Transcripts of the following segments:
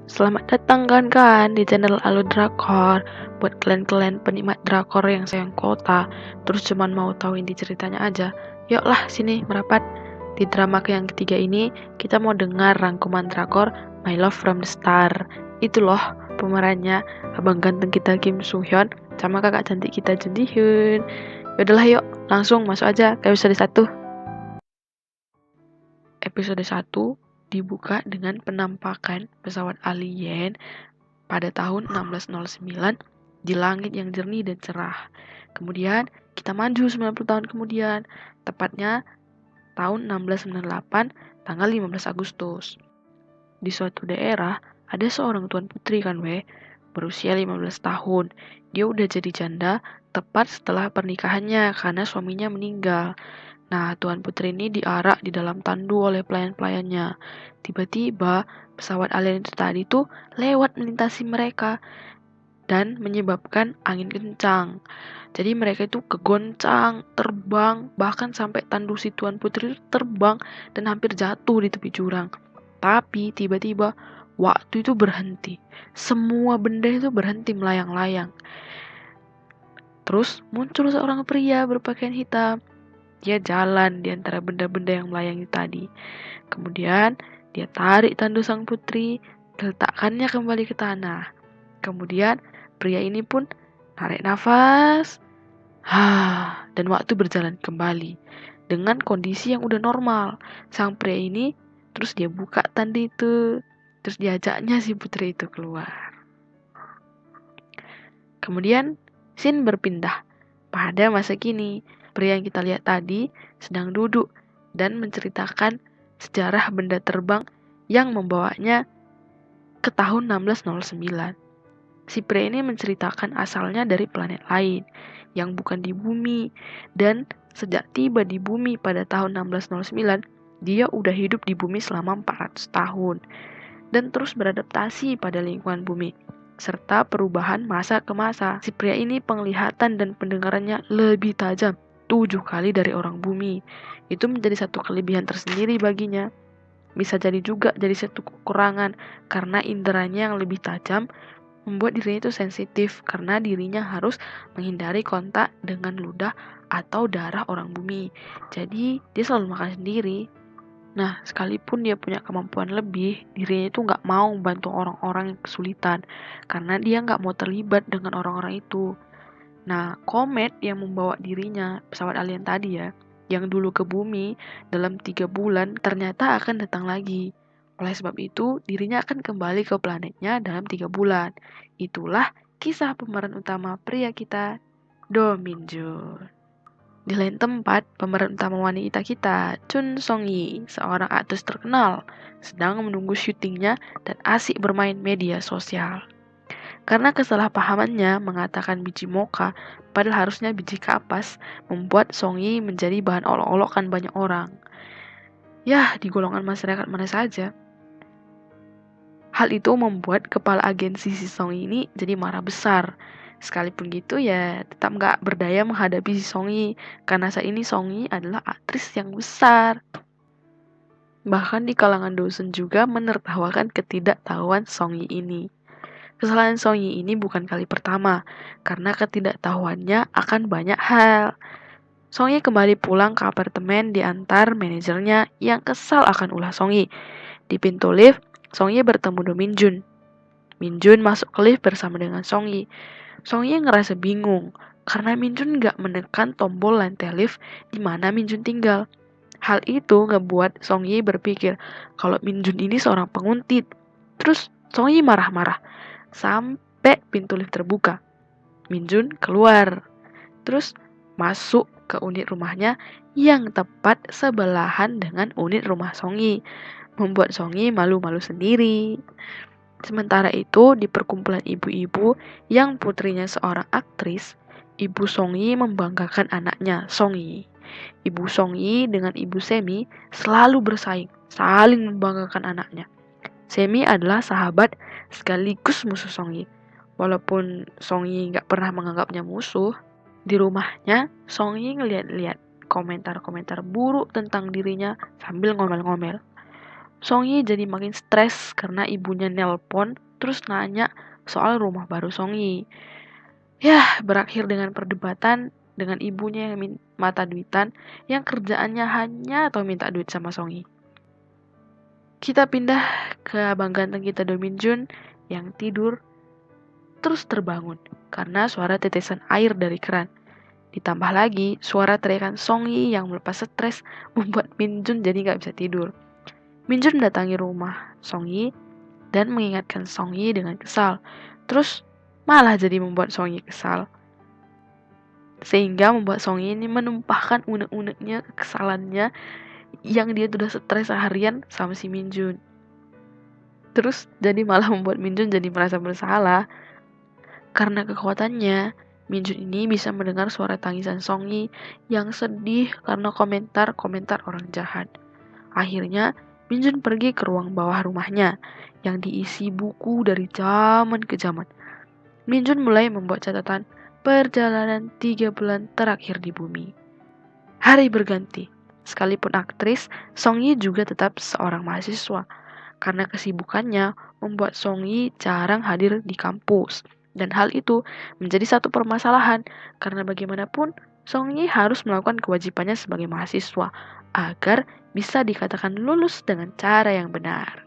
Selamat datang kan di channel Allo Drakor. Buat kalian-kalian penikmat drakor yang sayang kota, terus cuman mau tahu inti ceritanya aja, yuklah sini merapat. Di drama yang ketiga ini, kita mau dengar rangkuman drakor My Love from the Star. Itu loh pemerannya, abang ganteng kita Kim Soo Hyun sama kakak cantik kita Jun Ji Hyun. Yaudahlah yuk, langsung masuk aja ke episode 1. Episode 1 dibuka dengan penampakan pesawat alien pada tahun 1609 di langit yang jernih dan cerah. Kemudian kita maju 90 tahun kemudian, tepatnya tahun 1698 tanggal 15 Agustus. Di suatu daerah ada seorang tuan putri kan berusia 15 tahun. Dia udah jadi janda tepat setelah pernikahannya karena suaminya meninggal. Nah, Tuan Putri ini diarak di dalam tandu oleh pelayan-pelayannya. Tiba-tiba, pesawat alien itu tadi tuh lewat melintasi mereka dan menyebabkan angin kencang. Jadi mereka itu kegoncang, terbang, bahkan sampai tandu si Tuan Putri itu terbang dan hampir jatuh di tepi jurang. Tapi tiba-tiba waktu itu berhenti. Semua benda itu berhenti melayang-layang. Terus muncul seorang pria berpakaian hitam. Dia jalan di antara benda-benda yang melayang tadi. Kemudian dia tarik tandu sang putri, letakkannya kembali ke tanah. Kemudian pria ini pun tarik nafas, dan waktu berjalan kembali dengan kondisi yang udah normal. Sang pria ini terus dia buka tandu itu, terus diajaknya si putri itu keluar. Kemudian scene berpindah pada masa kini. Pria yang kita lihat tadi sedang duduk dan menceritakan sejarah benda terbang yang membawanya ke tahun 1609. Si pria ini menceritakan asalnya dari planet lain yang bukan di bumi, dan sejak tiba di bumi pada tahun 1609, dia udah hidup di bumi selama 400 tahun dan terus beradaptasi pada lingkungan bumi serta perubahan masa ke masa. Si pria ini penglihatan dan pendengarannya lebih tajam 7 kali dari orang bumi. Itu menjadi satu kelebihan tersendiri baginya. Bisa jadi juga jadi satu kekurangan karena inderanya yang lebih tajam membuat dirinya itu sensitif karena dirinya harus menghindari kontak dengan ludah atau darah orang bumi. Jadi dia selalu makan sendiri. Nah, sekalipun dia punya kemampuan lebih, dirinya itu nggak mau membantu orang-orang yang kesulitan karena dia nggak mau terlibat dengan orang-orang itu. Nah, komet yang membawa dirinya, pesawat alien tadi ya, yang dulu ke bumi dalam 3 bulan, ternyata akan datang lagi. Oleh sebab itu, dirinya akan kembali ke planetnya dalam 3 bulan. Itulah kisah pemeran utama pria kita, Do Min Jun. Di lain tempat, pemeran utama wanita kita, Chun Song Yi, seorang aktris terkenal, sedang menunggu syutingnya dan asik bermain media sosial. Karena kesalahpahamannya mengatakan biji mocha, padahal harusnya biji kapas, membuat Song Yi menjadi bahan olok-olokan banyak orang. Yah, di golongan masyarakat mana saja. Hal itu membuat kepala agensi si Song Yi ini jadi marah besar. Sekalipun gitu ya tetap nggak berdaya menghadapi si Song Yi, karena saat ini Song Yi adalah aktris yang besar. Bahkan di kalangan dosen juga menertawakan ketidaktahuan Song Yi ini. Kesalahan Song Yi ini bukan kali pertama, karena ketidaktahuannya akan banyak hal. Song Yi kembali pulang ke apartemen diantar manajernya yang kesal akan ulah Song Yi. Di pintu lift, Song Yi bertemu Do Min Jun. Min Jun masuk ke lift bersama dengan Song Yi. Song Yi ngerasa bingung karena Min Jun gak menekan tombol lantai lift di mana Min Jun tinggal. Hal itu ngebuat Song Yi berpikir kalau Min Jun ini seorang penguntit. Terus Song Yi marah-marah sampai pintu lift terbuka. Min Jun keluar, terus masuk ke unit rumahnya yang tepat sebelahan dengan unit rumah Song Yi, membuat Song Yi malu-malu sendiri. Sementara itu, di perkumpulan ibu-ibu yang putrinya seorang aktris, Ibu Song Yi membanggakan anaknya, Song Yi. Ibu Song Yi dengan Ibu Semi selalu bersaing, saling membanggakan anaknya. Semi adalah sahabat sekaligus musuh Song Yi. Walaupun Song Yi gak pernah menganggapnya musuh, di rumahnya Song Yi ngeliat-liat komentar-komentar buruk tentang dirinya sambil ngomel-ngomel. Songyi jadi makin stres karena ibunya nelpon terus nanya soal rumah baru Songyi. Yah, berakhir dengan perdebatan dengan ibunya yang mata duitan yang kerjaannya hanya atau minta duit sama Songyi. Kita pindah ke abang ganteng kita Do Min Jun yang tidur terus terbangun karena suara tetesan air dari keran. Ditambah lagi suara teriakan Songyi yang melepas stres membuat Min Jun jadi gak bisa tidur. Min Jun mendatangi rumah Songyi dan mengingatkan Songyi dengan kesal. Terus malah jadi membuat Songyi kesal. Sehingga membuat Songyi ini menumpahkan unek-uneknya, kekesalannya yang dia sudah stres seharian sama si Min Jun. Terus jadi malah membuat Min Jun jadi merasa bersalah. Karena kekuatannya, Min Jun ini bisa mendengar suara tangisan Songyi yang sedih karena komentar-komentar orang jahat. Akhirnya, Min Jun pergi ke ruang bawah rumahnya yang diisi buku dari zaman ke zaman. Min Jun mulai membuat catatan perjalanan 3 bulan terakhir di bumi. Hari berganti. Sekalipun aktris, Songyi juga tetap seorang mahasiswa. Karena kesibukannya membuat Songyi jarang hadir di kampus. Dan hal itu menjadi satu permasalahan karena bagaimanapun Songyi harus melakukan kewajibannya sebagai mahasiswa agar bisa dikatakan lulus dengan cara yang benar.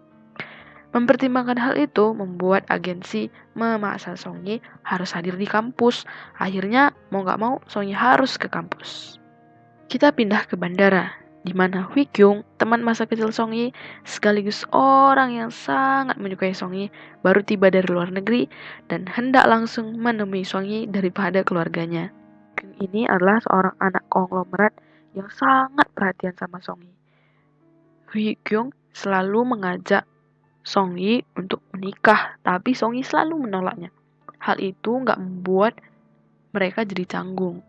Mempertimbangkan hal itu membuat agensi memaksa Songyi harus hadir di kampus. Akhirnya mau gak mau Songyi harus ke kampus. Kita pindah ke bandara, di mana Hui Kyung, teman masa kecil Songyi, sekaligus orang yang sangat menyukai Songyi, baru tiba dari luar negeri dan hendak langsung menemui Songyi daripada keluarganya. Kyung ini adalah seorang anak konglomerat yang sangat perhatian sama Songyi. Hui Kyung selalu mengajak Songyi untuk menikah, tapi Songyi selalu menolaknya. Hal itu nggak membuat mereka jadi canggung.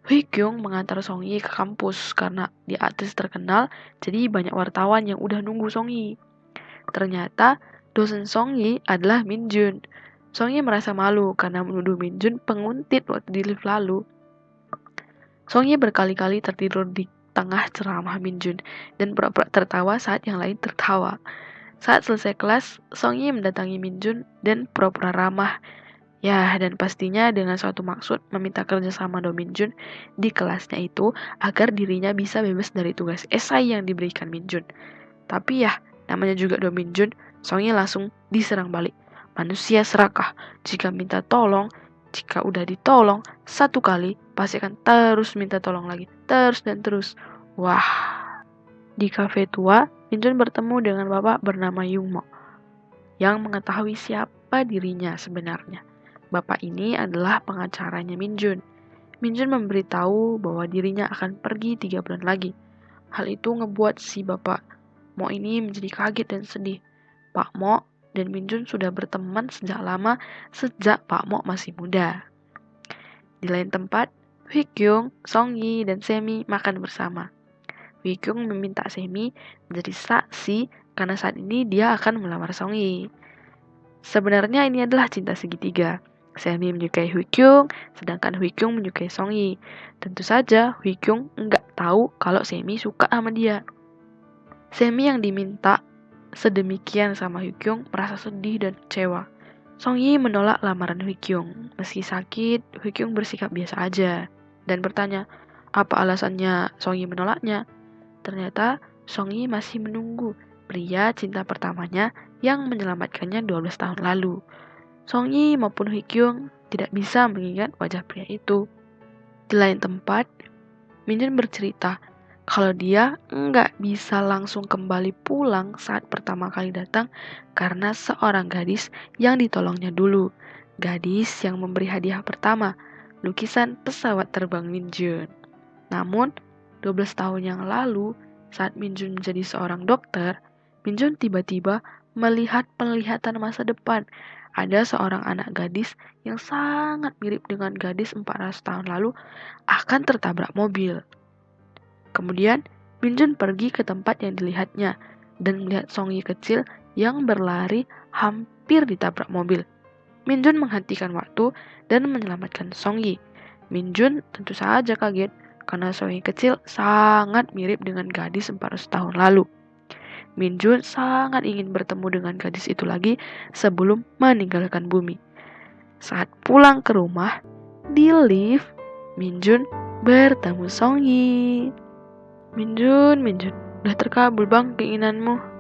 Hui Kyung mengantar Songyi ke kampus karena dia artis terkenal, jadi banyak wartawan yang udah nunggu Songyi. Ternyata dosen Songyi adalah Min Jun. Songyi merasa malu karena menuduh Min Jun penguntit waktu di lift lalu. Songyi berkali-kali tertidur di tengah ceramah Min Jun dan pura-pura tertawa saat yang lain tertawa. Saat selesai kelas, Songyi mendatangi Min Jun dan pura-pura ramah. Ya, dan pastinya dengan suatu maksud meminta kerjasama Do Min Jun di kelasnya itu agar dirinya bisa bebas dari tugas esai yang diberikan Min Jun. Tapi ya, namanya juga Do Min Jun, Songyi langsung diserang balik. Manusia serakah, jika minta tolong, jika udah ditolong satu kali, pasti akan terus minta tolong lagi, terus dan terus. Wah, di kafe tua, Min Jun bertemu dengan bapak bernama Yung Mo yang mengetahui siapa dirinya sebenarnya. Bapak ini adalah pengacaranya Min Jun. Min Jun memberitahu bahwa dirinya akan pergi 3 bulan lagi. Hal itu ngebuat si Bapak Mo ini menjadi kaget dan sedih. Pak Mo dan Min Jun sudah berteman sejak lama, sejak Pak Mo masih muda. Di lain tempat, Hui Kyung, Songyi, dan Semi makan bersama. Hui Kyung meminta Semi menjadi saksi karena saat ini dia akan melamar Songyi. Sebenarnya ini adalah cinta segitiga. Semi menyukai Hui Kyung, sedangkan Hui Kyung menyukai Songyi. Tentu saja Hui Kyung nggak tahu kalau Semi suka sama dia. Semi yang diminta sedemikian sama Hui Kyung merasa sedih dan kecewa. Songyi menolak lamaran Hui Kyung. Meski sakit, Hui Kyung bersikap biasa aja dan bertanya, apa alasannya Songyi menolaknya? Ternyata Songyi masih menunggu pria cinta pertamanya yang menyelamatkannya 12 tahun lalu. Songyi maupun Hui Kyung tidak bisa mengingat wajah pria itu. Di lain tempat, Min Jun bercerita kalau dia nggak bisa langsung kembali pulang saat pertama kali datang karena seorang gadis yang ditolongnya dulu. Gadis yang memberi hadiah pertama, lukisan pesawat terbang Min Jun. Namun, 12 tahun yang lalu, saat Min Jun menjadi seorang dokter, Min Jun tiba-tiba melihat penglihatan masa depan. Ada seorang anak gadis yang sangat mirip dengan gadis 400 tahun lalu akan tertabrak mobil. Kemudian, Min Jun pergi ke tempat yang dilihatnya dan melihat Songyi kecil yang berlari hampir ditabrak mobil. Min Jun menghentikan waktu dan menyelamatkan Songyi. Min Jun tentu saja kaget karena Songyi kecil sangat mirip dengan gadis 400 tahun lalu. Minjun sangat ingin bertemu dengan gadis itu lagi sebelum meninggalkan bumi. Saat pulang ke rumah, di lift, Minjun bertemu Songyi. Minjun, udah terkabul bang keinginanmu.